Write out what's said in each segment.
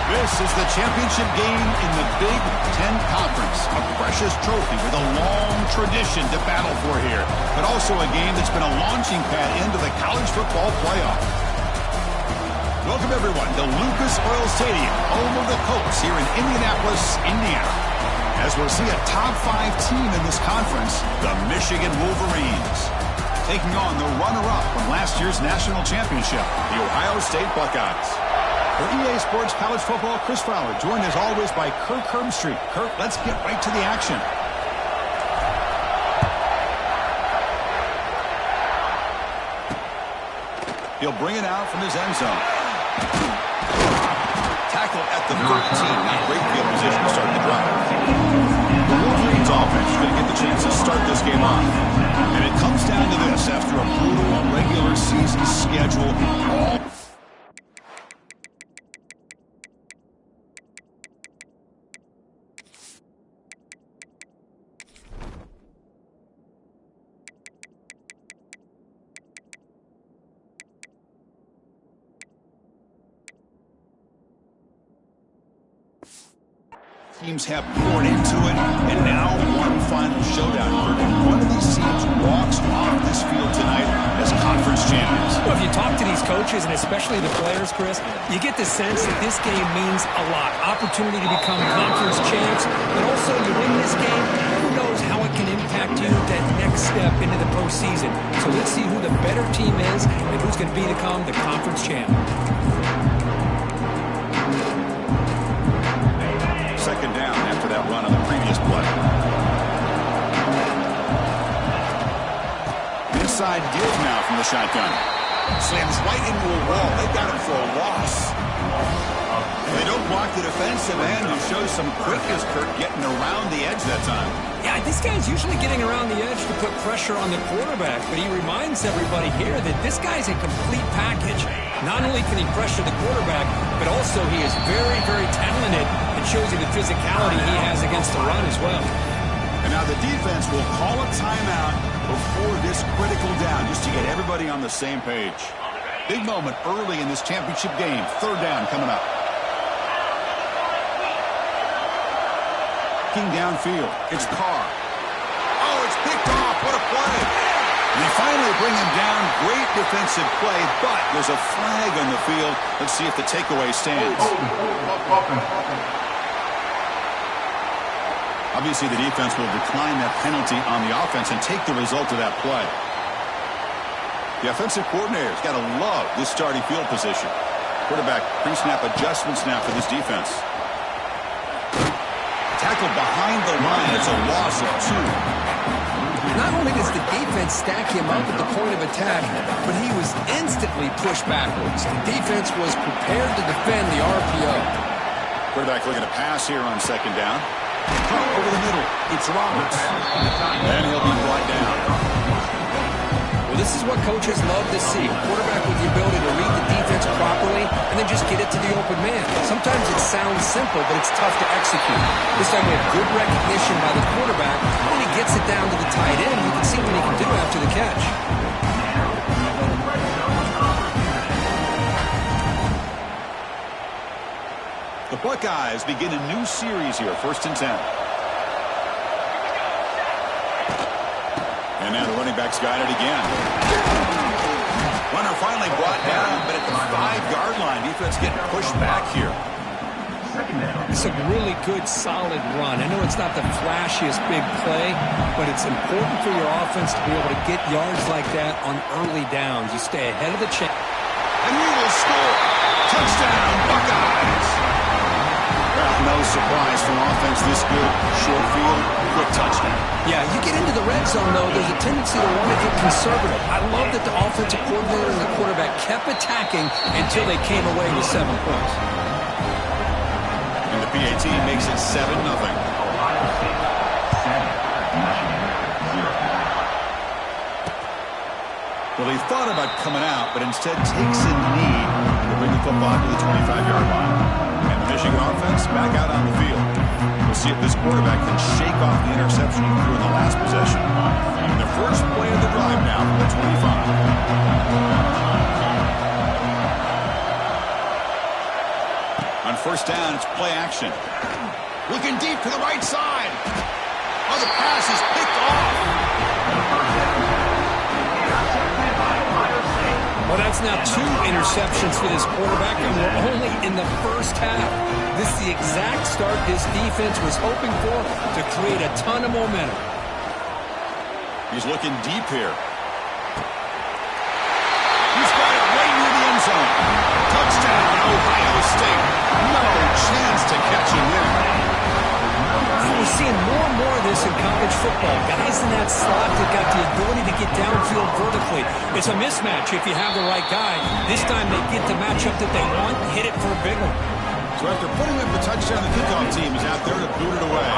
This is the championship game in the Big Ten Conference. A precious trophy with a long tradition to battle for here, but also a game that's been a launching pad into the college football playoff. Welcome, everyone, to Lucas Oil Stadium, home of the Colts here in Indianapolis, Indiana. As we'll see a top 5 team in this conference, the Michigan Wolverines, taking on the runner-up from last year's national championship, the Ohio State Buckeyes. For EA Sports College Football, Chris Fowler, joined as always by Kirk Herbstreit. Kirk, let's get right to the action. He'll bring it out from his end zone. Tackle at the 13. Now great field position to start the drive. The Wolverines offense is going to get the chance to start this game off. And it comes down to this after a brutal regular season schedule. All teams have poured into it, and now one final showdown. One of these teams walks off this field tonight as conference champions. Well, if you talk to these coaches, and especially the players, Chris, you get the sense that this game means a lot. Opportunity to become conference champs, but also you win this game, who knows how it can impact you that next step into the postseason. So let's see who the better team is and who's going to become the conference champ. Second down after that run on the previous play. Inside give now from the shotgun. Slams right into a wall. They got him for a loss. They don't block the defensive end, who shows some quickness, Kirk, getting around the edge that time. Yeah, this guy's usually getting around the edge to put pressure on the quarterback, but he reminds everybody here that this guy's a complete package. Not only can he pressure the quarterback, but also he is very, very talented. It shows you the physicality he has against the run as well. And now the defense will call a timeout before this critical down, just to get everybody on the same page. Big moment early in this championship game. Third down coming up. Downfield. It's Carr. Oh, it's picked off. What a play. And they finally bring him down. Great defensive play, but there's a flag on the field. Let's see if the takeaway stands. Obviously, the defense will decline that penalty on the offense and take the result of that play. The offensive coordinator's got to love this starting field position. Quarterback pre-snap adjustments now for this defense. Tackled behind the line. It's a loss of 2. Not only does the defense stack him up at the point of attack, but he was instantly pushed backwards. The defense was prepared to defend the RPO. Quarterback looking to pass here on second down. Over the middle. It's Roberts. And he'll be brought down. Well, this is what coaches love to see. A quarterback with the ability to read the defense properly and then just get it to the open man. Sometimes it sounds simple, but it's tough to execute. This time we have good recognition by the quarterback. When he gets it down to the tight end, you can see what he can do after the catch. The Buckeyes begin a new series here, 1st and 10. And now the running back's got it again. Runner finally brought down, but at the 5-yard line, defense getting pushed back here. It's a really good, solid run. I know it's not the flashiest big play, but it's important for your offense to be able to get yards like that on early downs. You stay ahead of the chain. And we will score. Touchdown, Buckeyes. Well, no surprise from offense this good. Short field, quick touchdown. Yeah, you get into the red zone, though, there's a tendency to want to get conservative. I love that the offensive coordinator and the quarterback kept attacking until they came away with 7 points. And the PAT makes it 7-0. Well, he thought about coming out, but instead takes a knee to bring the football to the 25-yard line. And the Michigan offense back out on the field. We'll see if this quarterback can shake off the interception he threw in the last possession. And the first play of the drive now from the 25. On first down, it's play action. Looking deep to the right side. Oh, the pass is picked off. Well, that's now 2 interceptions for this quarterback, and we're only in the first half. This is the exact start this defense was hoping for to create a ton of momentum. He's looking deep here. He's got it right near the end zone. Touchdown, Ohio State. No chance to catch him there. We're seeing more and more of this in college football. Guys in that slot that got the ability to get downfield vertically. It's a mismatch if you have the right guy. This time they get the matchup that they want, hit it for a big one. So after putting up the touchdown, the kickoff team is out there to boot it away.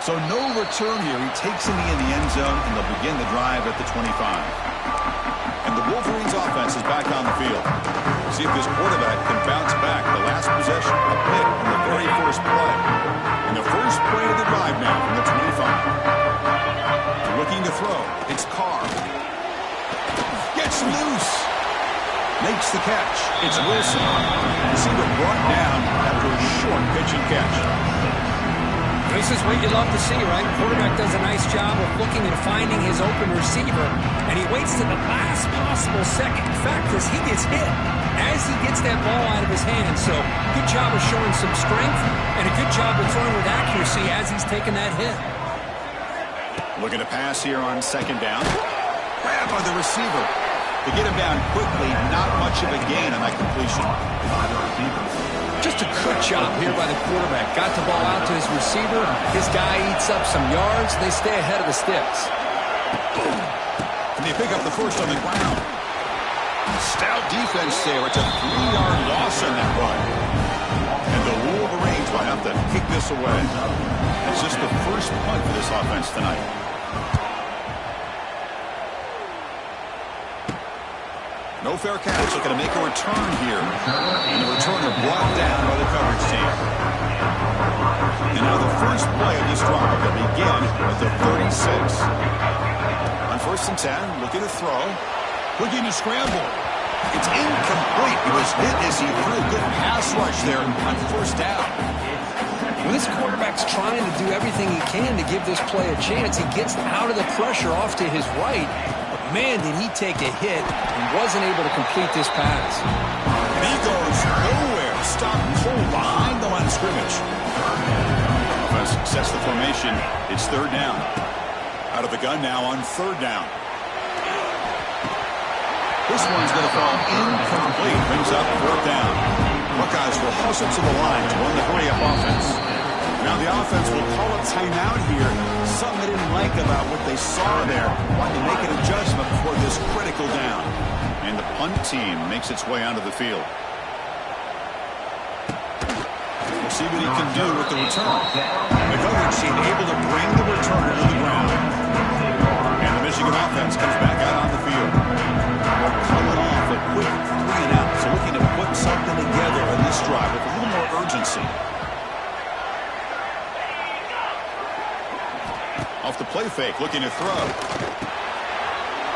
So no return here. He takes it in the end zone, and they'll begin the drive at the 25. And the Wolverines offense is back on the field. See if this quarterback can bounce back. The last possession, a pick on the very first play. And the first play of the drive now from the 25. Looking to throw. It's Carr. Gets loose. Makes the catch. It's Wilson. Receiver brought down after a short pitch and catch. This is what you love to see, right? Quarterback does a nice job of looking and finding his open receiver, and he waits to the last possible second. In fact, as he gets hit, as he gets that ball out of his hands. So good job of showing some strength, and a good job of throwing with accuracy as he's taking that hit. Looking to pass here on second down. Grab by the receiver. To get him down quickly, not much of a gain on that completion. Just a good job here by the quarterback. Got the ball out to his receiver. His guy eats up some yards. They stay ahead of the sticks. And they pick up the first on the ground. Stout defense there. It's a 3-yard loss on that run. And the Wolverines might have to kick this away. It's just the first punt for this offense tonight. No fair catch. Looking to make a return here. And the returner brought down by the coverage team. And now the first play of this drive will begin at the 36. On first and 10, looking to throw. Looking to scramble. It's incomplete. He was hit as he threw. Good pass rush there on first down. Well, this quarterback's trying to do everything he can to give this play a chance. He gets out of the pressure off to his right. Man, did he take a hit and wasn't able to complete this pass. And he goes nowhere. Stopped cold behind the line of scrimmage. Offense sets the formation. It's third down. Out of the gun now on third down. This one's going to fall incomplete. Brings up fourth down. Buckeyes will hustle to the line to run the hurry-up offense. Now the offense will call a timeout here. Something they didn't like about what they saw there. Wanting to make an adjustment for this critical down. And the punt team makes its way onto the field. We'll see what he can do with the return. The coverage team able to bring the returner to the ground. And the Michigan offense comes back out on the field. Coming off a quick 3-and-out. So looking to put something together in this drive with a little more urgency. Off the play fake, looking to throw.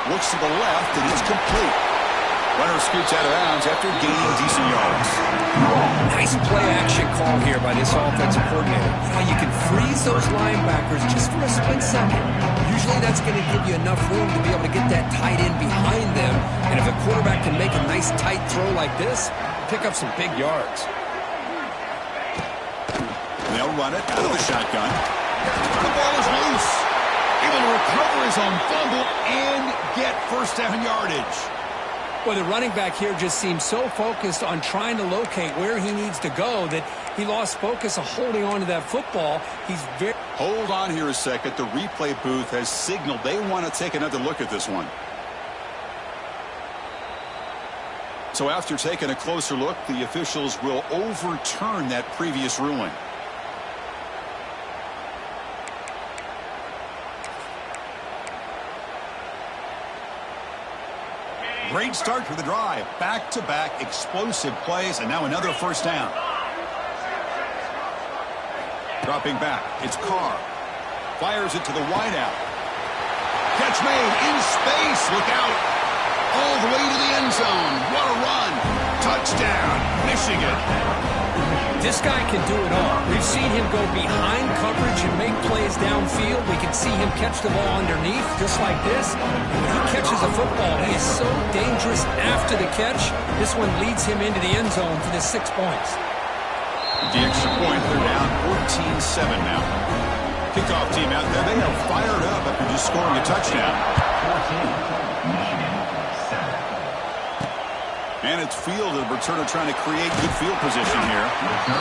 Looks to the left, and it's complete. Runner scoots out of bounds after gaining decent yards. Nice play action call here by this offensive coordinator. You know, you can freeze those linebackers just for a split second. Usually that's going to give you enough room to be able to get that tight end behind them. And if a quarterback can make a nice tight throw like this, pick up some big yards. They'll run it out of the shotgun. The ball is loose. Able to recover his own fumble and get first down yardage. Well, the running back here just seems so focused on trying to locate where he needs to go that he lost focus of holding on to that football. He's very... Hold on here a second. The replay booth has signaled they want to take another look at this one. So after taking a closer look, the officials will overturn that previous ruling. Great start for the drive. Back-to-back explosive plays, and now another first down. Dropping back, it's Carr. Fires it to the wideout. Catch made in space. Look out. all the way to the end zone. What a run. Touchdown, Michigan. This guy can do it all. We've seen him go behind coverage and make plays downfield. We can see him catch the ball underneath, just like this. When he catches a football, he is so dangerous after the catch. This one leads him into the end zone for the 6 points. The extra point, they're down 14-7 now. Kickoff team out there, they are fired up after just scoring a touchdown. And it's fielded. Returner trying to create good field position here.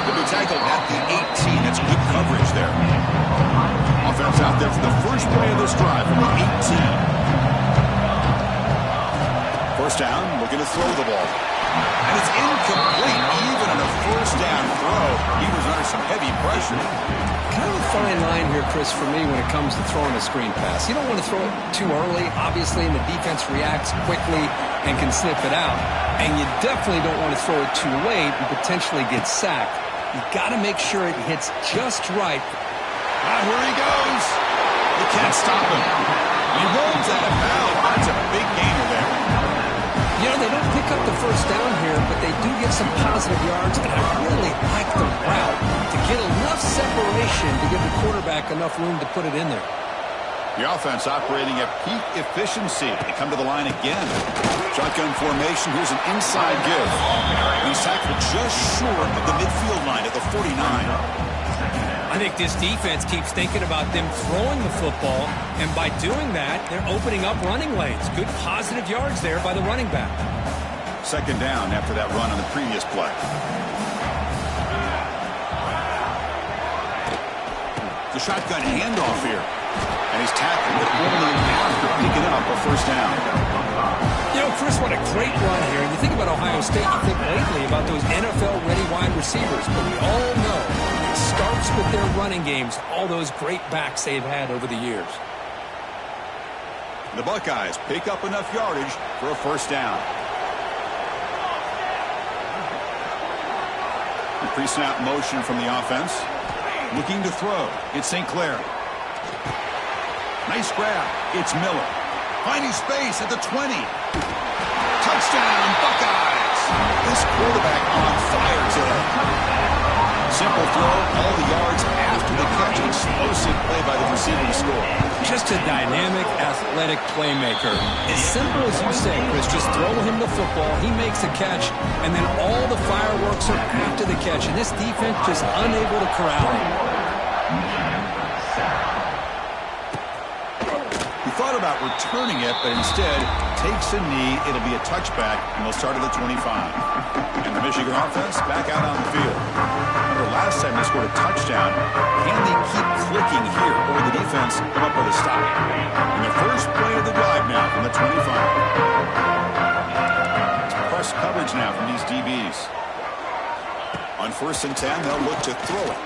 They'll be tackled at the 18. That's good coverage there. Offense out there for the first play of this drive from the 18. First down, looking to throw the ball. And it's incomplete, even on a first down throw. He was under some heavy pressure. Kind of a fine line here, Chris, for me when it comes to throwing a screen pass. You don't want to throw it too early, obviously, and the defense reacts quickly and can sniff it out. And you definitely don't want to throw it too late and potentially get sacked. You got to make sure it hits just right. Ah, here he goes. You can't stop him. He rolls out of bounds. That's a big gainer there. You know, they don't pick up the first down here, but they do get some positive yards, and I really like the route to get enough separation to give the quarterback enough room to put it in there. The offense operating at peak efficiency. They come to the line again. Shotgun formation. Here's an inside give. He's tackled just short of the midfield line at the 49. I think this defense keeps thinking about them throwing the football, and by doing that, they're opening up running lanes. Good positive yards there by the running back. Second down after that run on the previous play. The shotgun handoff here. And he's tackled it only after picking up a first down. You know, Chris, what a great run here. And you think about Ohio State, you think lately about those NFL-ready wide receivers. But we all know it starts with their running games, all those great backs they've had over the years. The Buckeyes pick up enough yardage for a first down. The pre-snap motion from the offense. Looking to throw. It's St. Clair. Nice grab. It's Miller. Finding space at the 20. Touchdown, Buckeyes. This quarterback on fire today. Simple throw, all the yards after the catch. Explosive play by the receiver to score. Just a dynamic, athletic playmaker. As simple as you say, Chris, just throw him the football, he makes a catch, and then all the fireworks are after the catch. And this defense just unable to corral him. Thought about returning it, but instead takes a knee. It'll be a touchback, and they'll start at the 25. And the Michigan offense back out on the field. Remember, last time they scored a touchdown. Can they keep clicking here, or the defense come up with a stop? And the first play of the drive now from the 25. Press coverage now from these DBs. On 1st and 10, they'll look to throw it.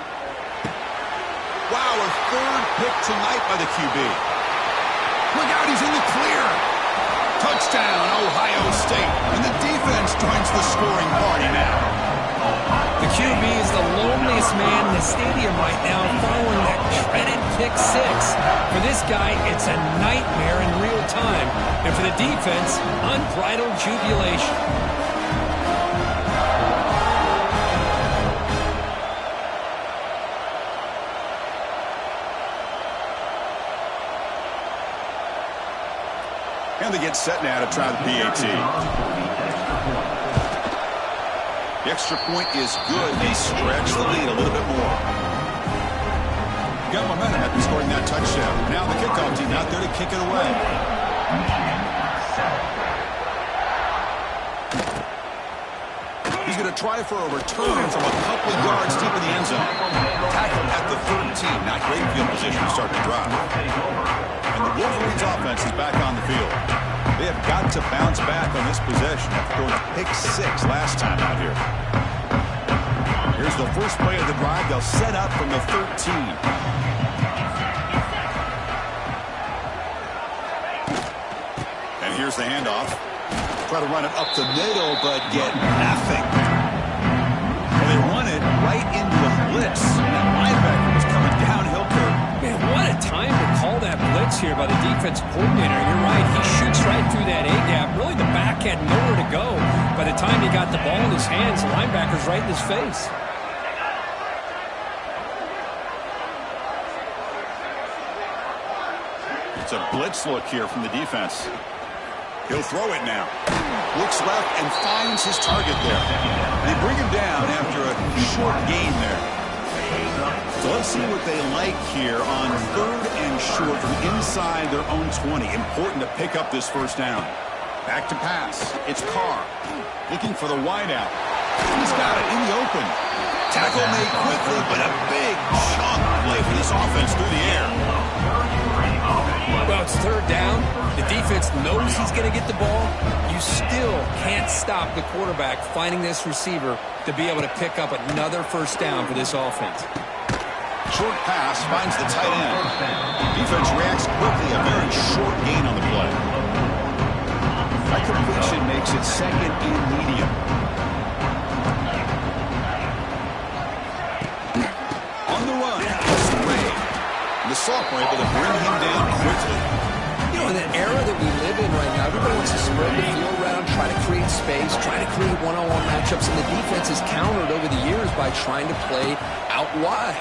Wow, a third pick tonight by the QB. Look out, he's in the clear. Touchdown, Ohio State. And the defense joins the scoring party now. The QB is the loneliest man in the stadium right now following that dreaded pick six. For this guy, it's a nightmare in real time. And for the defense, unbridled jubilation. And they get set now to try the PAT. The extra point is good. They stretch the lead a little bit more. Got momentum after scoring that touchdown. Now the kickoff team out there to kick it away. He's going to try for a return from a couple of yards deep in the end zone. Tackled at the 13. Not great field position to start the drive. And the Wolverines offense is back on the field. They have got to bounce back on this possession after throwing a pick six last time out here. Here's the first play of the drive. They'll set up from the 13. And here's the handoff. Try to run it up the middle, but get nothing. Well, they run it right into a blitz. And that linebacker was coming downhill curve. Man, what a time to call that blitz here by the defense coordinator. You're right. He shoots right through that A-gap. Really, the back hands. The linebacker's right in his face. It's a blitz look here from the defense. He'll throw it now. Looks left and finds his target there. They bring him down after a short gain there. So let's see what they like here on 3rd and short from inside their own 20. Important to pick up this first down. Back to pass. It's Carr looking for the wideout. He's got it in the open. Tackle made quickly, but a big chunk play for this offense through the air. Well, it's 3rd down. The defense knows he's going to get the ball. You still can't stop the quarterback finding this receiver to be able to pick up another first down for this offense. Short pass finds the tight end. Defense reacts quickly. A very short gain on the play. That completion makes it 2nd and medium. On the run, it's Ray. The sophomore able to bring him down quickly. You know, in an era that we live in right now, everybody wants to spread the field around, try to create space, try to create one-on-one matchups, and the defense has countered over the years by trying to play out wide.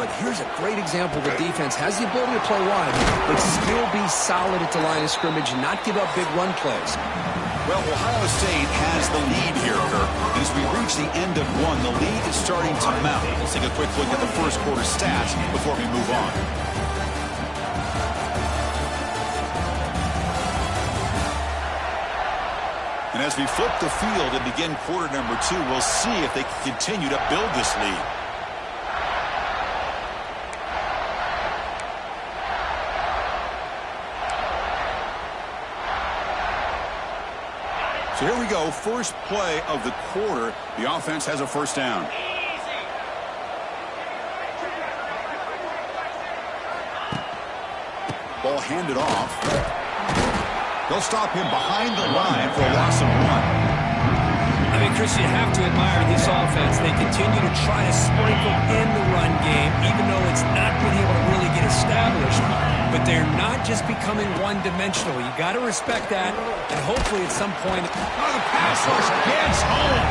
But here's a great example. The defense has the ability to play wide, but still be solid at the line of scrimmage and not give up big run plays. Well, Ohio State has the lead here, Kirk. And as we reach the end of one, the lead is starting to mount. Let's take a quick look at the first quarter stats before we move on. And as we flip the field and begin quarter number 2, we'll see if they can continue to build this lead. So here we go, first play of the quarter. The offense has a first down. Ball handed off. They'll stop him behind the line for a loss of 1. I mean, Chris, you have to admire this offense. They continue to try to sprinkle in the run game, even though it's not been able to really get established. But they're not just becoming one-dimensional. You got to respect that, and hopefully at some point, the pass rush gets home.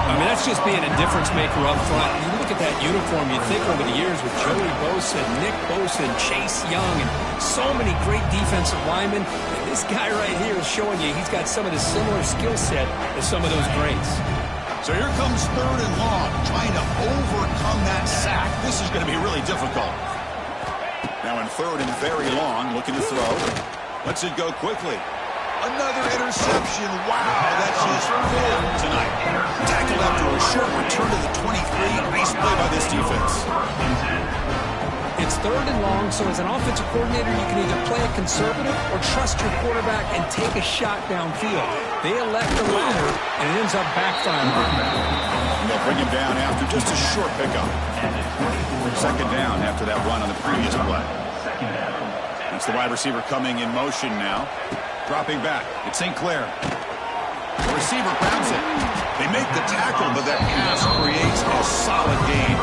I mean, that's just being a difference maker up front. You look at that uniform, you think over the years with Joey Bosa, Nick Bosa, and Chase Young, and so many great defensive linemen. And this guy right here is showing you he's got some of the similar skill set as some of those greats. So here comes 3rd and long, trying to overcome that sack. This is going to be really difficult. Now in 3rd and very long, looking to throw. Lets it go quickly. Another interception. Wow, that's his 4th tonight. Tackled after a short return to the 23. Nice play by this defense. It's 3rd and long, so as an offensive coordinator, you can either play it conservative or trust your quarterback and take a shot downfield. They elect the latter, and it ends up backfiring. And they'll bring him down after just a short pickup. 2nd down after that run on the previous play. That's the wide receiver coming in motion now. Dropping back. It's St. Clair. The receiver grabs it. They make the tackle, but that pass creates a solid gain.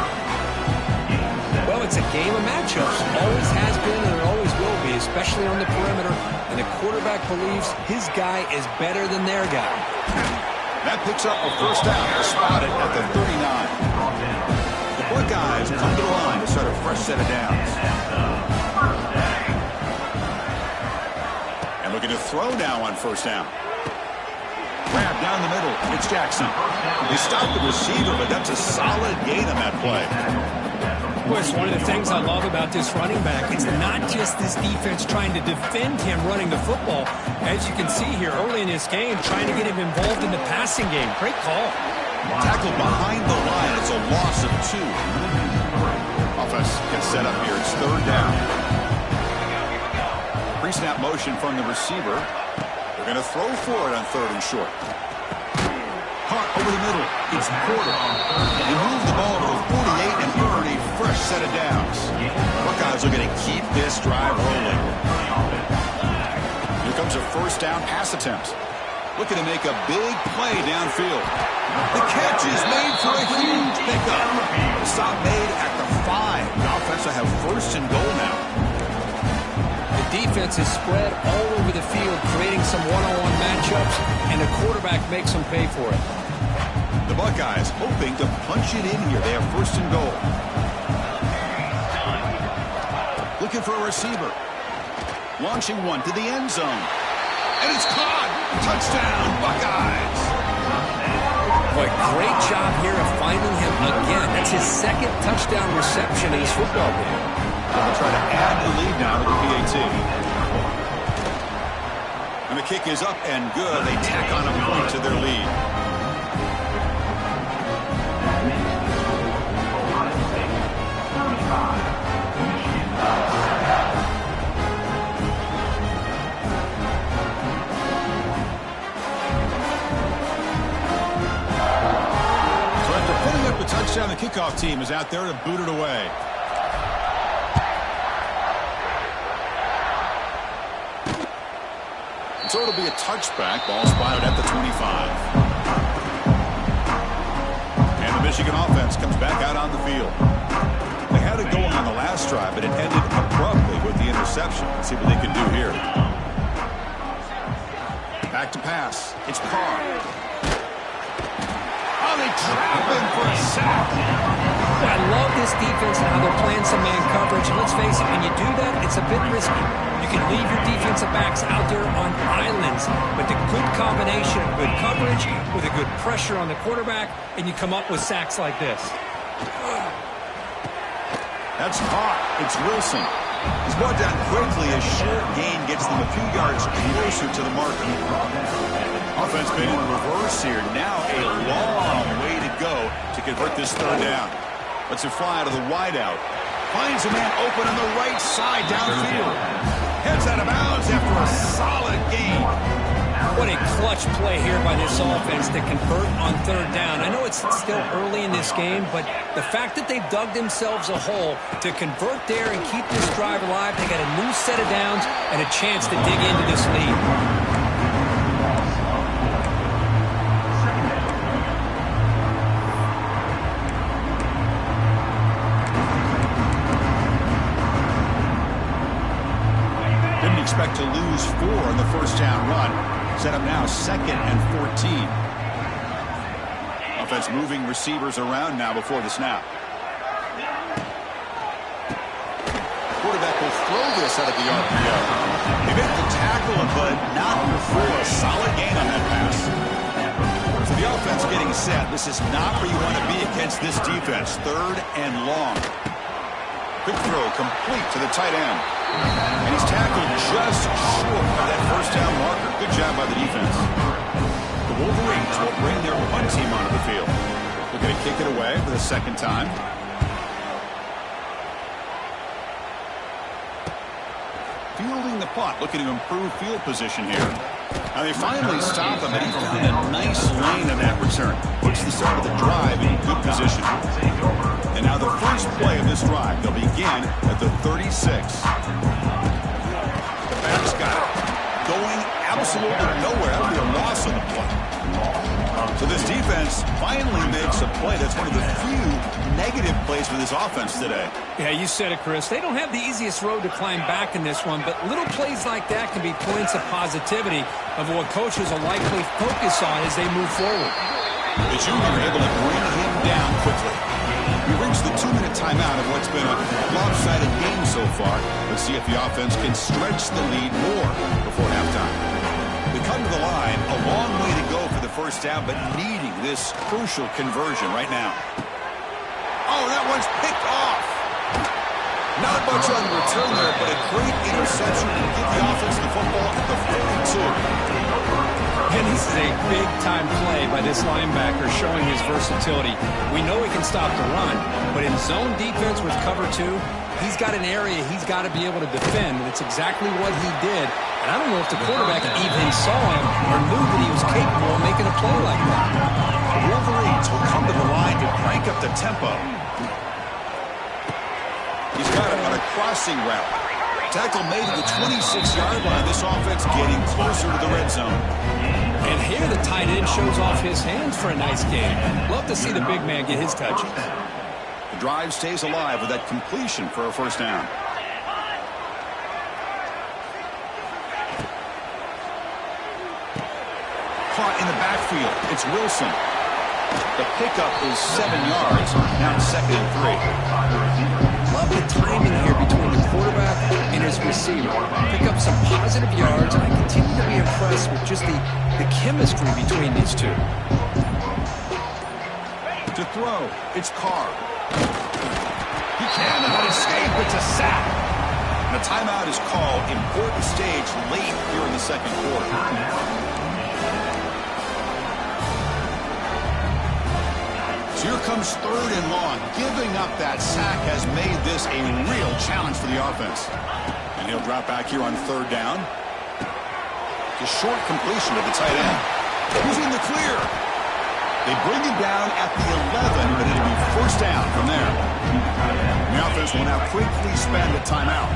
Well, it's a game of matchups. Always has been and it always will be, especially on the perimeter. And the quarterback believes his guy is better than their guy. That picks up a first down. Spotted at the 39. The Buckeyes come to the line to start a fresh set of downs. And looking to throw now on first down. Grab down the middle. It's Jackson. They stop the receiver, but that's a solid gain on that play. Of course, one of the things I love about this running back is not just this defense trying to defend him running the football. As you can see here early in this game, trying to get him involved in the passing game. Great call. Tackled behind the line. It's a loss of 2. Offense gets set up here. It's 3rd down. Pre-snap motion from the receiver. They're going to throw for it on 3rd and short. Caught over the middle. It's Porter. They move the ball to the 48 and earn a fresh set of downs. Buckeyes are going to keep this drive rolling. Here comes a first down pass attempt. Looking to make a big play downfield. The catch is made for a huge pickup. The stop made at the 5. The offense will have 1st and goal now. The defense is spread all over the field, creating some one-on-one matchups, and the quarterback makes them pay for it. The Buckeyes hoping to punch it in here. They have first and goal. Looking for a receiver. Launching one to the end zone. And it's caught. Touchdown, Buckeyes. Boy, great job here of finding him again. That's his second touchdown reception in his football game. They'll try to add the lead now to the PAT. And the kick is up and good. They tack on a point to their lead. Touchdown. The kickoff team is out there to boot it away. So it'll be a touchback. Ball spotted at the 25. And the Michigan offense comes back out on the field. They had it going on the last drive, but it ended abruptly with the interception. Let's see what they can do here. Back to pass. It's Carr. They trap him for a sack. I love this defense and how they're playing some man coverage. Let's face it, when you do that, it's a bit risky. You can leave your defensive backs out there on islands, but the good combination of good coverage with a good pressure on the quarterback, and you come up with sacks like this. That's caught. It's Wilson. He's brought down quickly. A short gain gets them a few yards closer to the marker. Offense made in reverse here. Now a long way to go to convert this third down. Lets it fly out of the wideout. Finds a man open on the right side downfield. Heads out of bounds after a solid gain. What a clutch play here by this offense to convert on third down. I know it's still early in this game, but the fact that they've dug themselves a hole to convert there and keep this drive alive, they got a new set of downs and a chance to dig into this lead. Expect to lose 4 in the first down run. Set up now 2nd and 14. Offense moving receivers around now before the snap. Quarterback will throw this out of the RPO. They made the tackle, but not before a solid gain on that pass. So the offense getting set. This is not where you want to be against this defense. 3rd and long. Quick throw complete to the tight end. And he's tackled just short of that first down marker. Good job by the defense. The Wolverines will bring their punt team onto the field. They're going to kick it away for the second time. Fielding the punt, looking to improve field position here. Now they finally stop him, and he found a nice lane in that return. Puts the start of the drive in good position. And now the first play of this drive, they'll begin at the 36. The back's got it. Going absolutely nowhere. That'll be a loss on the play. So this defense finally makes a play. That's one of the few negative plays for this offense today. Yeah, you said it, Chris. They don't have the easiest road to climb back in this one, but little plays like that can be points of positivity of what coaches will likely focus on as they move forward. The junior able to bring him down quickly. We reach the 2-minute timeout of what's been a lopsided game so far. Let's see if the offense can stretch the lead more before halftime. We come to the line, a long way to go for the first down, but needing this crucial conversion right now. Oh, that one's picked off. Not much on the return there, but a great interception to give the offense the football at the 42. And this is a big-time play by this linebacker showing his versatility. We know he can stop the run, but in zone defense with cover 2, he's got an area he's got to be able to defend, and it's exactly what he did. And I don't know if the quarterback even saw him or knew that he was capable of making a play like that. The Wolverines will come to the line to crank up the tempo. He's got it on a crossing route. Tackle made to the 26-yard line. This offense getting closer to the red zone. And here the tight end shows off his hands for a nice game. Love to see the big man get his touches. The drive stays alive with that completion for a first down. Caught in the backfield. It's Wilson. The pickup is 7 yards. Now it's 2nd and 3. Love the timing here between the quarterback and his receiver. Pick up some positive yards, and I continue to be impressed with just the chemistry between these two. To throw, it's Carr. He cannot escape. It's a sack. And a timeout is called. Important stage late here in the 2nd quarter. So here comes 3rd and long. Giving up that sack has made this a real challenge for the offense. And he'll drop back here on 3rd down. The short completion to the tight end. Who's in the clear? They bring him down at the 11, but it'll be 1st down from there. The offense will now quickly spend a timeout.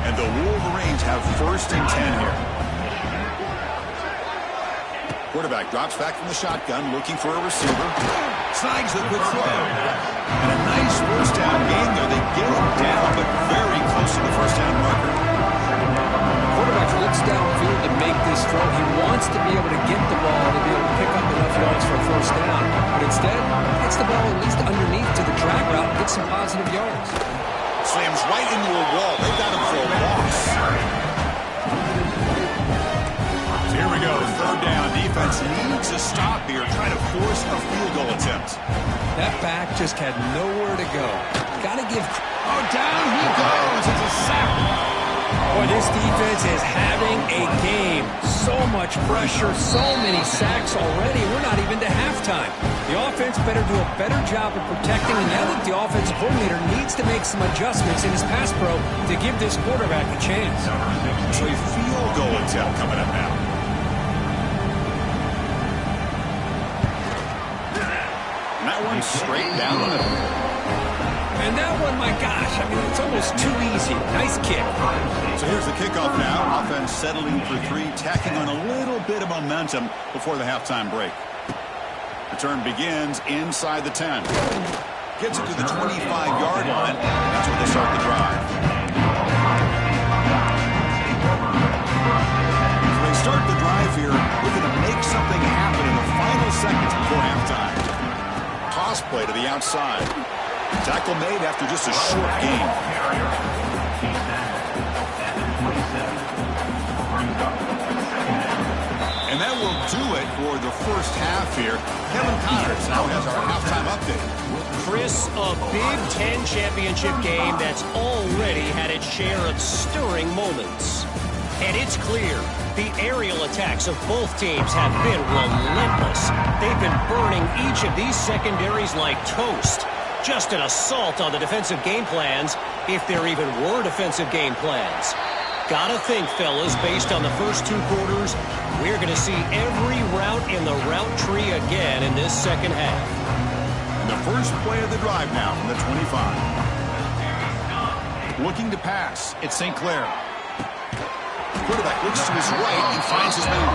And the Wolverines have 1st and 10 here. Quarterback drops back from the shotgun, looking for a receiver. Snags the quick throw. And a nice 1st down gain there. They get him down, but very close to the 1st down marker. Quarterback looks downfield to make this throw. He wants to be able to get the ball to be able to pick up enough yards for a 1st down. But instead, gets the ball at least underneath to the drag route and gets some positive yards. Slams right into a wall. They've got him for a loss. So here we go. 3rd down. Defense needs a stop here, trying to force a field goal attempt. That back just had nowhere to go. Got to give... Oh, down he goes. It's a sack. Boy, this defense is having a game. So much pressure, so many sacks already. We're not even to halftime. The offense better do a better job of protecting, and I think the offensive coordinator needs to make some adjustments in his pass pro to give this quarterback a chance. So a field goal attempt coming up now. And that one's straight down the middle. And that one, my gosh, I mean, it's almost too easy. Nice kick. So here's the kickoff now. Offense settling for 3, tacking on a little bit of momentum before the halftime break. Return begins inside the 10. Gets it to the 25-yard line. That's where they start the drive. So they start the drive here, looking to make something happen in the final seconds before halftime. Toss play to the outside. Tackle made after just a short gain. And that will do it for the 1st half here. Kevin Connors now has our halftime update. Chris, a Big Ten championship game that's already had its share of stirring moments. And it's clear, the aerial attacks of both teams have been relentless. They've been burning each of these secondaries like toast. Just an assault on the defensive game plans, if there even were defensive game plans. Gotta think, fellas, based on the first 2 quarters, we're going to see every route in the route tree again in this 2nd half. And the first play of the drive now from the 25. Looking to pass, it's St. Clair. Quarterback looks to his right and finds his man.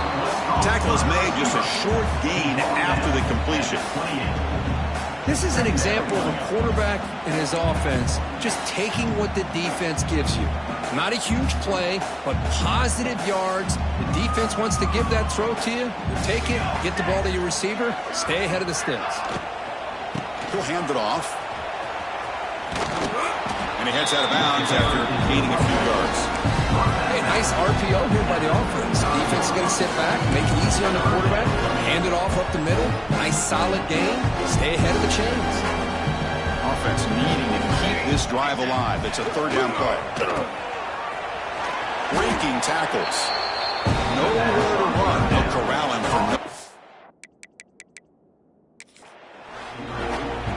Tackle is made, just a short gain after the completion. This is an example of a quarterback and his offense just taking what the defense gives you. Not a huge play, but positive yards. The defense wants to give that throw to you. You take it, get the ball to your receiver, stay ahead of the sticks. He'll hand it off. And he heads out of bounds after gaining a few yards. Hey, nice RPO here by the offense. Defense is going to sit back, make it easy on the quarterback, hand it off up the middle. Nice solid gain. Stay ahead of the chains. Offense needing to keep this drive alive. It's a 3rd down play. Breaking tackles. Nowhere to run. They'll corral him for no.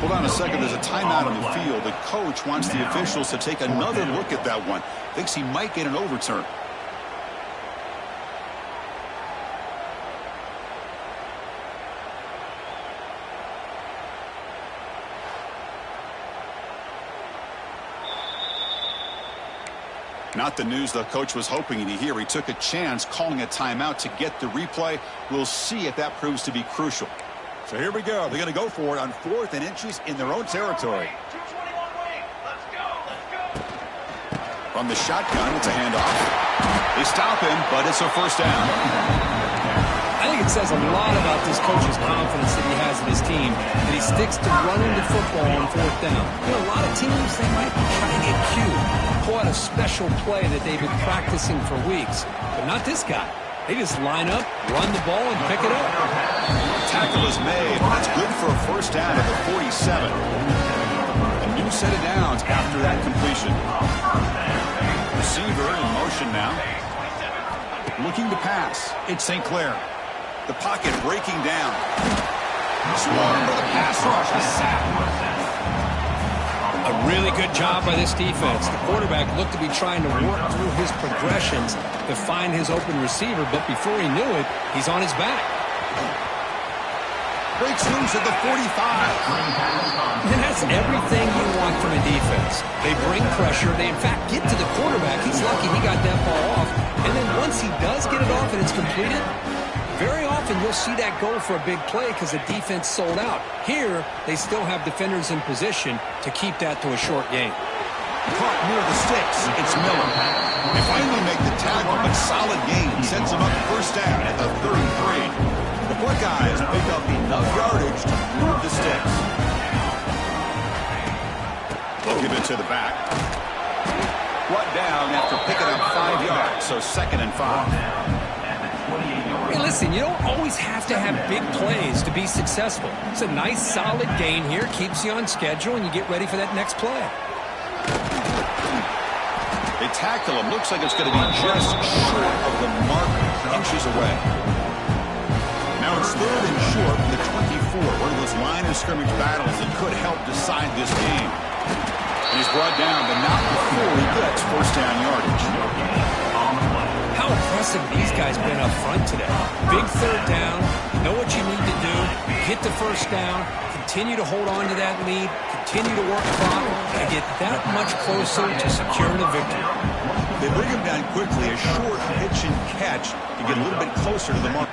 Hold on a second. There's a timeout on the field. The coach wants the officials to take another look at that one. Thinks he might get an overturn. Not the news the coach was hoping to hear. He took a chance calling a timeout to get the replay. We'll see if that proves to be crucial. So here we go. They're going to go for it on 4th and inches in their own territory. From the shotgun, it's a handoff. They stop him, but it's a 1st down. I think think it says a lot about this coach's confidence that he has in his team, that he sticks to running the football on fourth down. You know, a lot of teams, they might be trying to get cute, pull out a special play that they've been practicing for weeks. But not this guy. They just line up, run the ball, and pick it up. Tackle is made. That's good for a first down at the 47. A new set of downs after that completion. Receiver in motion now. Looking to pass. It's St. Clair. The pocket breaking down. Swarm for the pass rush. A sack. A really good job by this defense. The quarterback looked to be trying to work through his progressions to find his open receiver, but before he knew it, he's on his back. Breaks loose at the 45. And that's everything you want from a defense. They bring pressure. They, in fact, get to the quarterback. He's lucky he got that ball off. And then once he does get it off and it's completed, very often you'll see that go for a big play because the defense sold out. Here, they still have defenders in position to keep that to a short gain. Caught near the sticks. It's Miller. They finally make the tackle, but solid gain sends them up first down at the 33. The Buckeyes pick up enough yardage to move the sticks. They'll give it to the back. Brought down after picking up 5 yards, so 2nd and 5. Hey, listen, you don't always have to have big plays to be successful. It's a nice, solid gain here. Keeps you on schedule, and you get ready for that next play. They tackle him. Looks like it's going to be just short of the mark, inches away. Now it's 3rd and short from the 24. One of those line of scrimmage battles that could help decide this game. And he's brought down, but not before he gets first down yardage. How impressive these guys been up front today. Big 3rd down. Know what you need to do. Get the first down. Continue to hold on to that lead. Continue to work clock and get that much closer to securing a victory. They bring him down quickly. A short pitch and catch to get a little bit closer to the mark.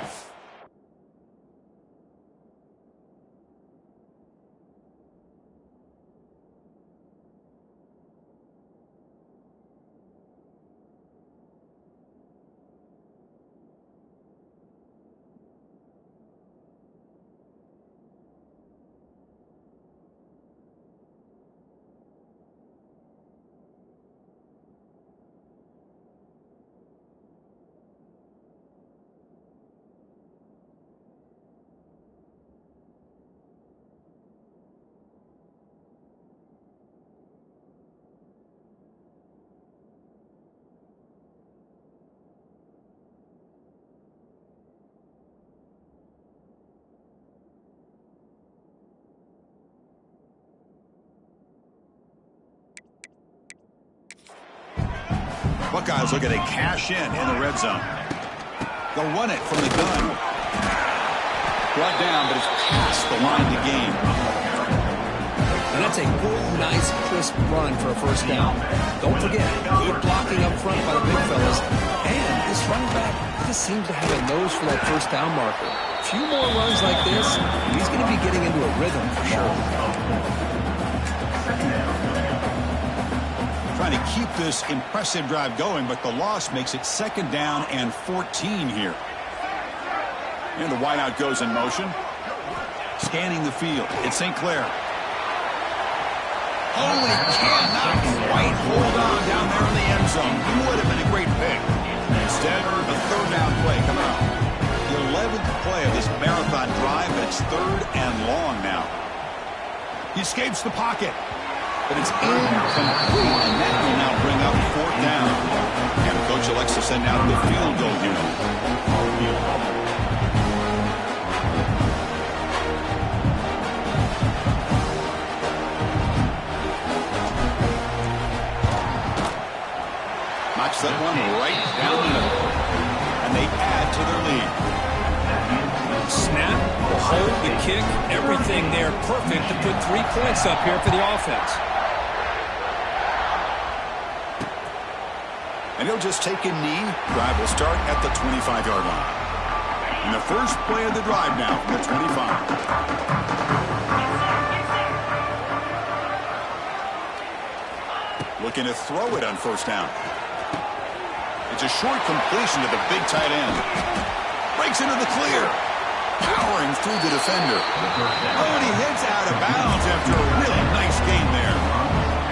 Buckeyes looking to cash in the red zone. They'll run it from the gun. Brought down, but it's past the line to gain. And that's a good, nice, crisp run for a first down. Don't forget, good blocking up front by the big fellas. And this running back just seems to have a nose for that first down marker. A few more runs like this, and he's going to be getting into a rhythm for sure. Trying to keep this impressive drive going, but the loss makes it 2nd down and 14 here. And the wideout goes in motion. Scanning the field. It's St. Clair. Only cannot quite hold on down there in the end zone. Would have been a great pick. Instead, the 3rd down play coming up. The 11th play of this marathon drive, but it's 3rd and long now. He escapes the pocket. But it's incomplete, and that will now bring up 4th down. And Coach elects to send out the field goal unit. Knocks that one right down the middle. And they add to their lead. Snap, the hold, the kick, everything there perfect to put 3 points up here for the offense. And he'll just take a knee. Drive will start at the 25-yard line. And the first play of the drive now from the 25. Looking to throw it on first down. It's a short completion to the big tight end. Breaks into the clear. powering through the defender. Oh, and he heads out of bounds after a really nice gain there.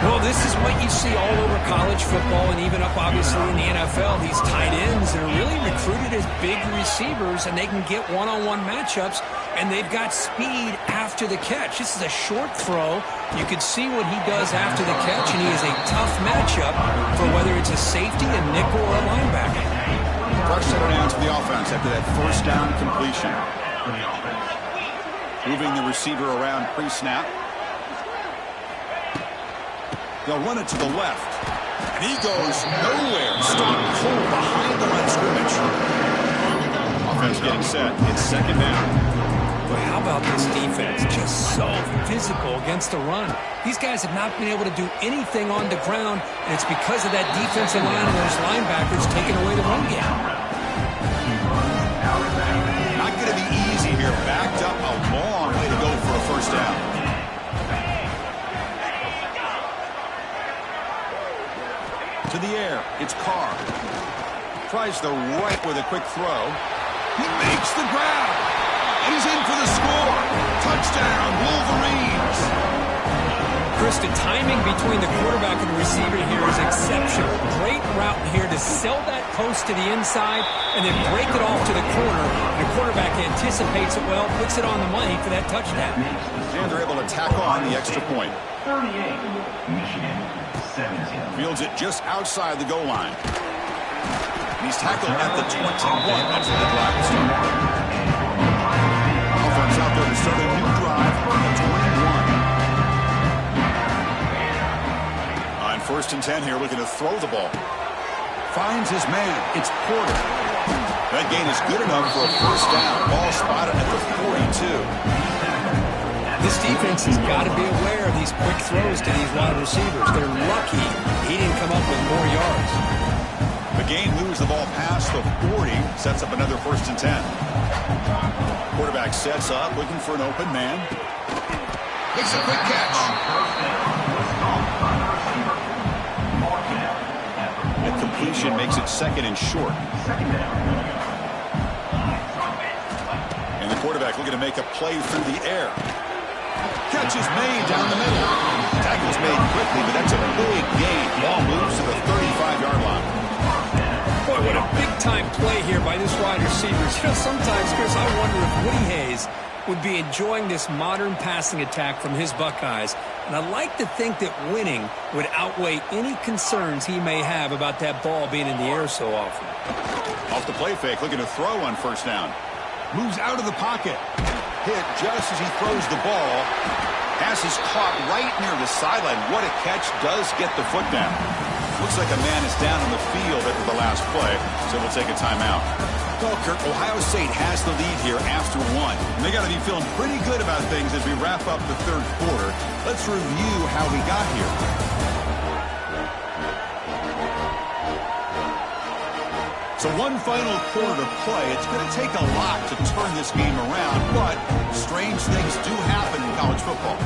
Well, this is what you see all over college football and even up, obviously, in the NFL. These tight ends that are really recruited as big receivers, and they can get one-on-one matchups, and they've got speed after the catch. This is a short throw. You can see what he does after the catch, and he is a tough matchup for whether it's a safety, a nickel, or a linebacker. Fresh set of downs for the offense after that first down completion. Moving the receiver around pre-snap. They'll run it to the left. And he goes nowhere. Stopped cold behind the line of scrimmage. Offense getting set. It's second down. But how about this defense? Just so physical against the run. These guys have not been able to do anything on the ground, and it's because of that defensive line and those linebackers taking away the run game. Not going to be easy here. Backed up a long way to go for a first down. To the air, it's Carr. Tries the right with a quick throw. He makes the grab. And he's in for the score. Touchdown, Wolverines. Chris, the timing between the quarterback and the receiver here is exceptional. Great route here to sell that post to the inside and then break it off to the corner. And the quarterback anticipates it well, puts it on the money for that touchdown. And they're able to tack on the extra point. 38, Michigan, 17. Fields it just outside the goal line. And he's tackled at the 21. That's the drive start. Offense out there to start a new drive on the 21. On 1st and 10 here, looking to throw the ball. Finds his man. It's Porter. That gain is good enough for a first down. Ball spotted at the 42. This defense has got to be aware of these quick throws to these wide receivers. They're lucky he didn't come up with more yards. The gain moves the ball past the 40, sets up another 1st and 10. Quarterback sets up, looking for an open man. Makes a quick catch. That completion makes it second and short. And the quarterback looking to make a play through the air. Catch is made down the middle. Tackle's made quickly, but that's a big gain. Ball moves to the 35-yard line. Boy, what a big-time play here by this wide receiver. You know, sometimes, Chris, I wonder if Woody Hayes would be enjoying this modern passing attack from his Buckeyes. And I like to think that winning would outweigh any concerns he may have about that ball being in the air so often. Off the play fake, looking to throw on 1st down. Moves out of the pocket. Hit just as he throws the ball. Pass is caught right near the sideline. What a catch. Does get the foot down. Looks like a man is down on the field after the last play, so we'll take a timeout. Well, Kirk, Ohio State has the lead here after 1. And they got to be feeling pretty good about things as we wrap up the 3rd quarter. Let's review how we got here. So one final quarter to play. It's going to take a lot to turn this game around, but strange things do happen in college football.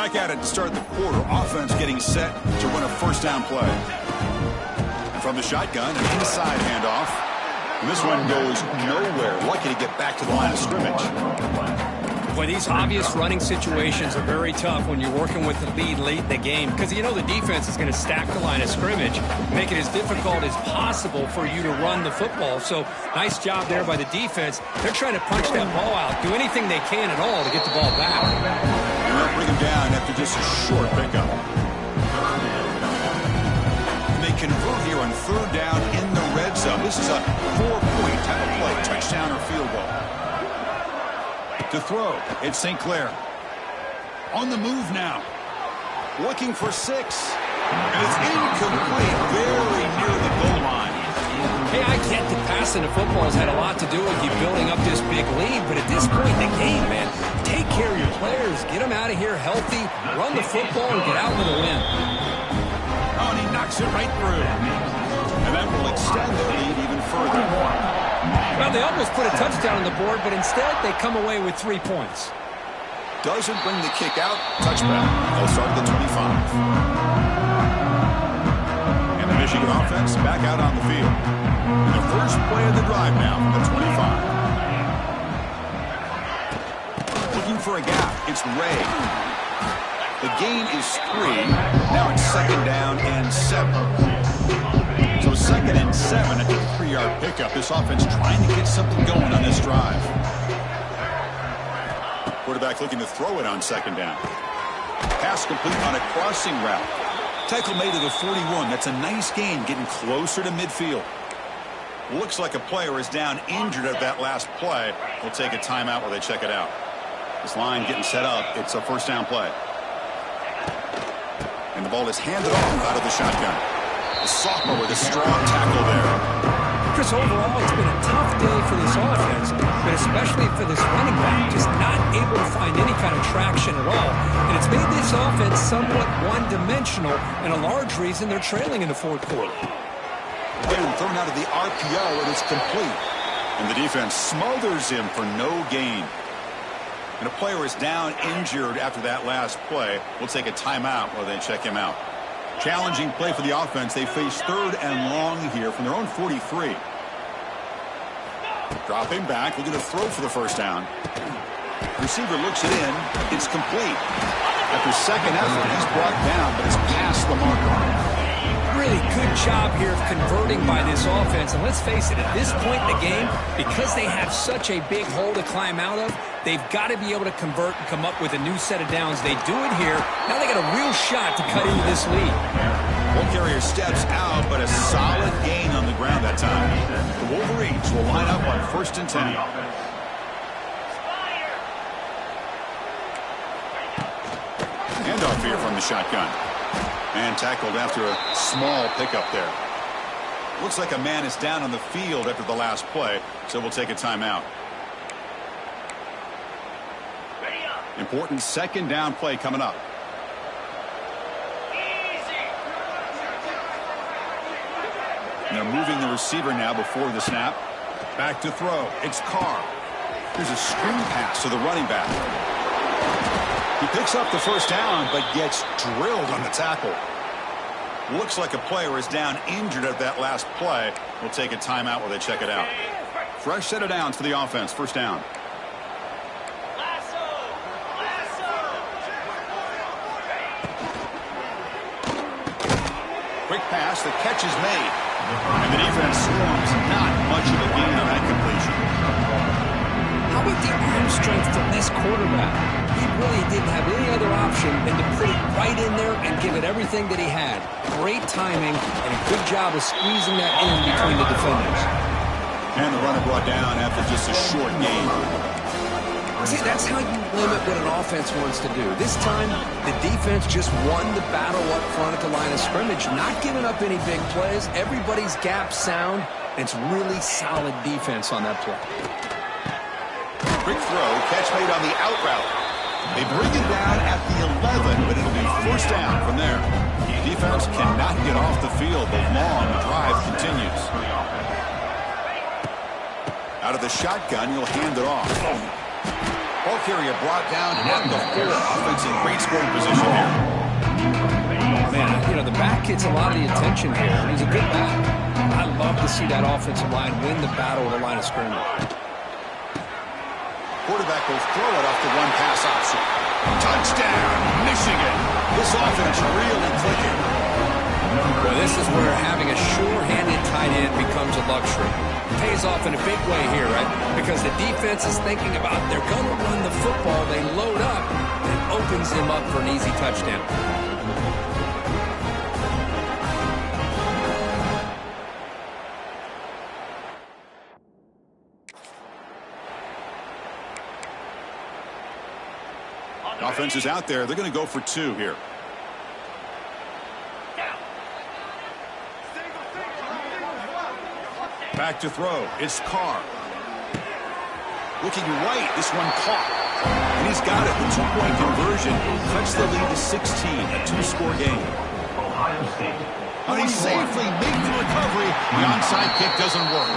Back at it to start the quarter. Offense getting set to run a first down play. And from the shotgun, an inside handoff. And this one goes nowhere. Lucky to get back to the line of scrimmage. Boy, these obvious running situations are very tough when you're working with the lead late in the game because you know the defense is going to stack the line of scrimmage, make it as difficult as possible for you to run the football. So nice job there by the defense. They're trying to punch that ball out, do anything they can at all to get the ball back. And they'll bring him down after just a short pickup. And they convert here on third down in the red zone. This is a 4-point type of play, touchdown or field goal. To throw, it's St. Clair. On the move now. Looking for 6. And it's incomplete, very near the goal line. Hey, I get that passing the football has had a lot to do with you building up this big lead, but at this point in the game, man, take care of your players. Get them out of here healthy, run the football, and get out with a win. Oh, and he knocks it right through. And that will extend the lead even further. Well, they almost put a touchdown on the board, but instead they come away with 3 points. Doesn't bring the kick out. Touchback. They'll start at the 25. And the Michigan offense back out on the field. And the first play of the drive now from the 25. Looking for a gap. It's Ray. The gain is 3. Now it's second down and 7. So second and 7 at the 3-yard pickup. This offense trying to get something going on this drive. Quarterback looking to throw it on second down. Pass complete on a crossing route. Tackle made at the 41. That's a nice gain, getting closer to midfield. Looks like a player is down injured at that last play. We'll take a timeout while they check it out. This line getting set up. It's a first down play. And the ball is handed off out of the shotgun. The sophomore with a strong tackle there. Chris, overall, it's been a tough day for this offense, but especially for this running back, just not able to find any kind of traction at all. And it's made this offense somewhat one-dimensional, and a large reason they're trailing in the fourth quarter. Again, thrown out of the RPO, and it's complete. And the defense smothers him for no gain. And a player is down injured after that last play. We'll take a timeout while they check him out. Challenging play for the offense. They face third and long here from their own 43. Dropping back, looking to throw for the first down. Receiver looks it in. It's complete. After second effort, he's brought down, but it's past the marker. Really good job here of converting by this offense. And let's face it, at this point in the game, because they have such a big hole to climb out of, they've got to be able to convert and come up with a new set of downs. They do it here. Now they got a real shot to cut into this lead. Ball carrier steps out, but a solid gain on the ground that time. The Wolverines will line up on 1st and 10. Handoff here from the shotgun. And tackled after a small pickup there. Looks like a man is down on the field after the last play, so we'll take a timeout. Important second down play coming up. And they're moving the receiver now before the snap. Back to throw. It's Carr. Here's a screen pass to the running back. He picks up the first down, but gets drilled on the tackle. Looks like a player is down injured at that last play. We'll take a timeout while they check it out. Fresh set of downs for the offense. First down. Quick pass. The catch is made. And the defense swarms. Not much of a gain on that completion. How about the arm strength from this quarterback? He really didn't have any other option than to put it right in there and give it everything that he had. Great timing and a good job of squeezing that in between the defenders. And the runner brought down after just a short gain. See, that's how you limit what an offense wants to do. This time, the defense just won the battle up front at the line of scrimmage, not giving up any big plays. Everybody's gap sound, and it's really solid defense on that play. Quick throw, catch made on the out route. They bring it down at the 11, but it'll be first down from there. The defense cannot get off the field. The long drive continues. Out of the shotgun, he'll hand it off. Ball carrier brought down at the 4. Offense in great scoring position here. Man, you know, the back gets a lot of the attention here. He's a good back. I love to see that offensive line win the battle at the line of scrimmage. Quarterback will throw it off the one pass option. Touchdown, Michigan. This offense really clicking. Well, this is where having a sure-handed tight end becomes a luxury. Pays off in a big way here, right? Because the defense is thinking about they're going to run the football. They load up, and it opens them up for an easy touchdown. Offense is out there. They're going to go for 2 here. Back to throw. It's Carr. Looking right. This one caught. And he's got it. The 2-point conversion cuts the lead to 16. A 2-score game. Ohio State. And he safely made the recovery. The onside kick doesn't work.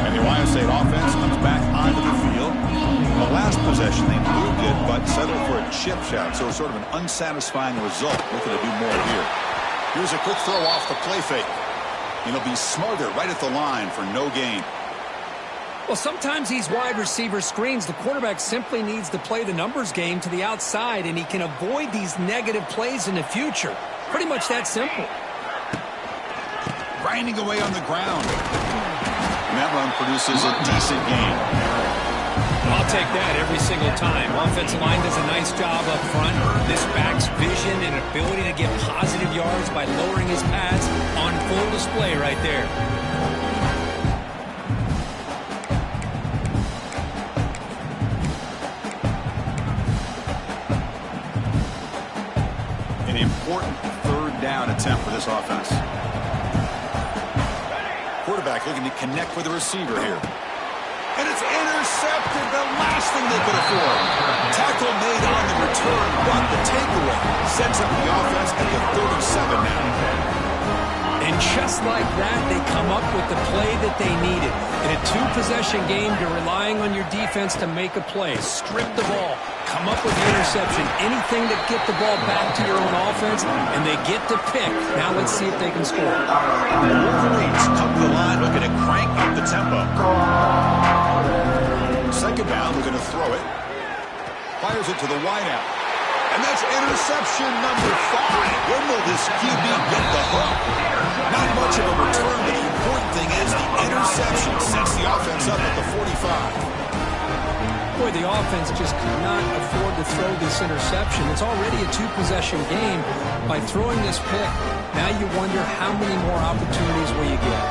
And the Ohio State offense comes back onto the field. In the last possession, they moved it, but settled for a chip shot. So it's sort of an unsatisfying result. Looking to do more here. Here's a quick throw off the play fake. And he'll be smothered right at the line for no gain. Well, sometimes these wide receiver screens, the quarterback simply needs to play the numbers game to the outside, and he can avoid these negative plays in the future. Pretty much that simple. Grinding away on the ground. And that run produces a decent gain. I'll take that every single time. Offensive line does a nice job up front. This back's vision and ability to get positive yards by lowering his pads on full display right there. An important 3rd down attempt for this offense. Quarterback looking to connect with the receiver here. And it's intercepted, the last thing they could afford. Tackle made on the return, but the takeaway sets up the offense at the 37 now. And just like that, they come up with the play that they needed. In a 2-possession game, you're relying on your defense to make a play. Strip the ball. Come up with the interception. Anything to get the ball back to your own offense, and they get to pick. Now let's see if they can score. The Wolverines come to the line looking to crank up the tempo. Second down, looking to throw it. Fires it to the wideout. And that's interception number 5. When will this QB get the hook? Not much of a return, but the important thing is the interception sets the offense up at the 45. Boy, the offense just could not afford to throw this interception. It's already a 2-possession game. By throwing this pick, now you wonder how many more opportunities will you get.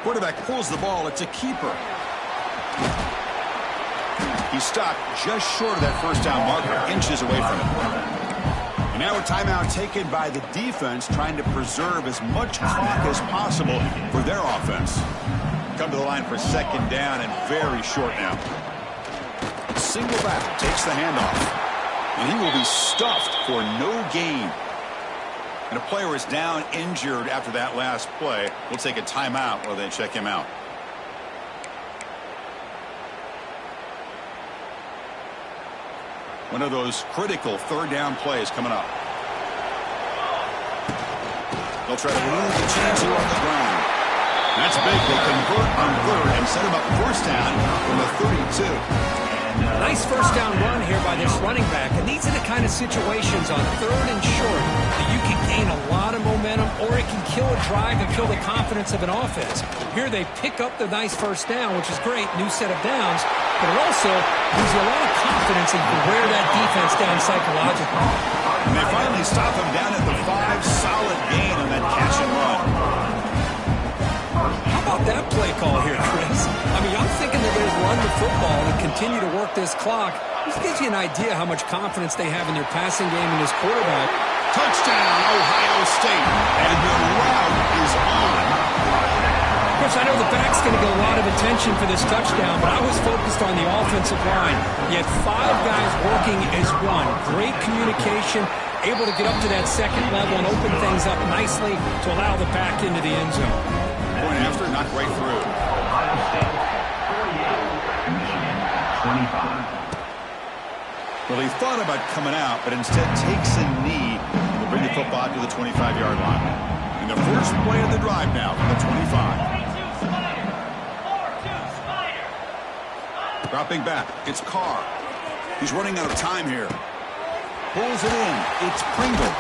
Quarterback pulls the ball. It's a keeper. He stopped just short of that first down marker, inches away from it. And now a timeout taken by the defense, trying to preserve as much clock as possible for their offense. Come to the line for 2nd down and very short now. Single back takes the handoff. And he will be stuffed for no gain. And a player is down injured after that last play. We'll take a timeout while they check him out. One of those critical 3rd down plays coming up. They'll try to move the chains here on the ground. That's big. They convert on 3rd and set him up 1st down from the 32. Nice 1st down run here by this running back. And these are the kind of situations on 3rd and short that you can gain a lot of momentum, or it can kill a drive and kill the confidence of an offense. Here they pick up the nice 1st down, which is great. New set of downs. But it also gives you a lot of confidence that you can wear that defense down psychologically. And they finally stop him down at the 5. Solid gain on that catch and run. How about that play call here, Chris? I mean, I'm thinking they're going to run the football and continue to work this clock. This gives you an idea how much confidence they have in their passing game and this quarterback. Touchdown, Ohio State. And the route is on. Chris, I know the back's going to get a lot of attention for this touchdown, but I was focused on the offensive line. You had 5 guys working as one. Great communication, able to get up to that 2nd level and open things up nicely to allow the back into the end zone. Point after, not right through. Ohio State 48, Michigan 25. Well, he thought about coming out, but instead takes a knee and will bring the football to the 25-yard line. And the first play of the drive now from the 25. Dropping back, it's Carr. He's running out of time here. Pulls it in. It's Pringle.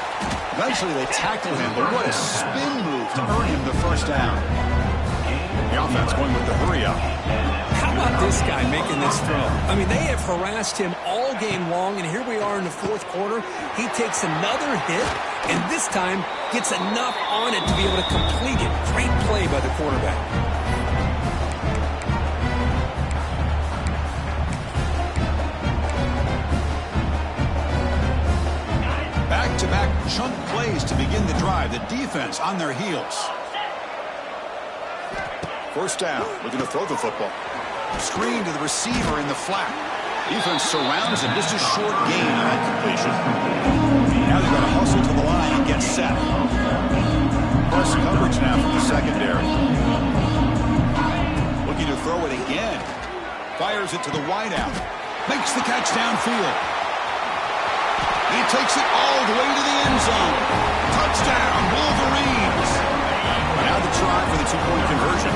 Eventually they tackle him, but what a spin move to earn him the first down. The offense going with the hurry up. How about this guy making this throw? I mean, they have harassed him all game long, and here we are in the fourth quarter. He takes another hit, and this time gets enough on it to be able to complete it. Great play by the quarterback. Back-to-back chunk plays to begin the drive. The defense on their heels. First down, looking to throw the football. Screen to the receiver in the flat. Defense surrounds him. Just a short gain on that completion. Now they're going to hustle to the line and get set. Press coverage now from the secondary. Looking to throw it again. Fires it to the wideout. Makes the catch downfield. He takes it all the way to the end zone. Touchdown, Wolverines. Now the try for the two-point conversion.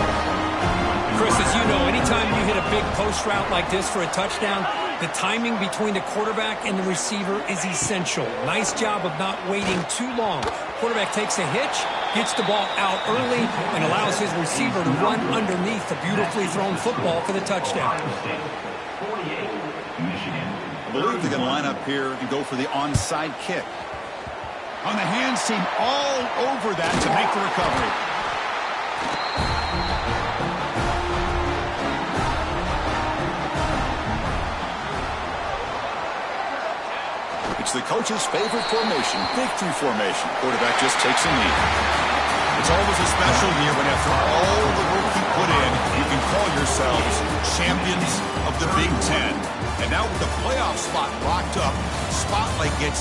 Chris, as you know, anytime you hit a big post route like this for a touchdown, the timing between the quarterback and the receiver is essential. Nice job of not waiting too long. Quarterback takes a hitch, gets the ball out early, and allows his receiver to run underneath the beautifully thrown football for the touchdown. I believe they're going to line up here and go for the onside kick. On the hands team, all over that to make the recovery. It's the coach's favorite formation, victory formation. Quarterback just takes a knee. It's always a special year when after all the work you put in, you can call yourselves champions of the Big Ten. And now with the playoff spot locked up, Spotlight gets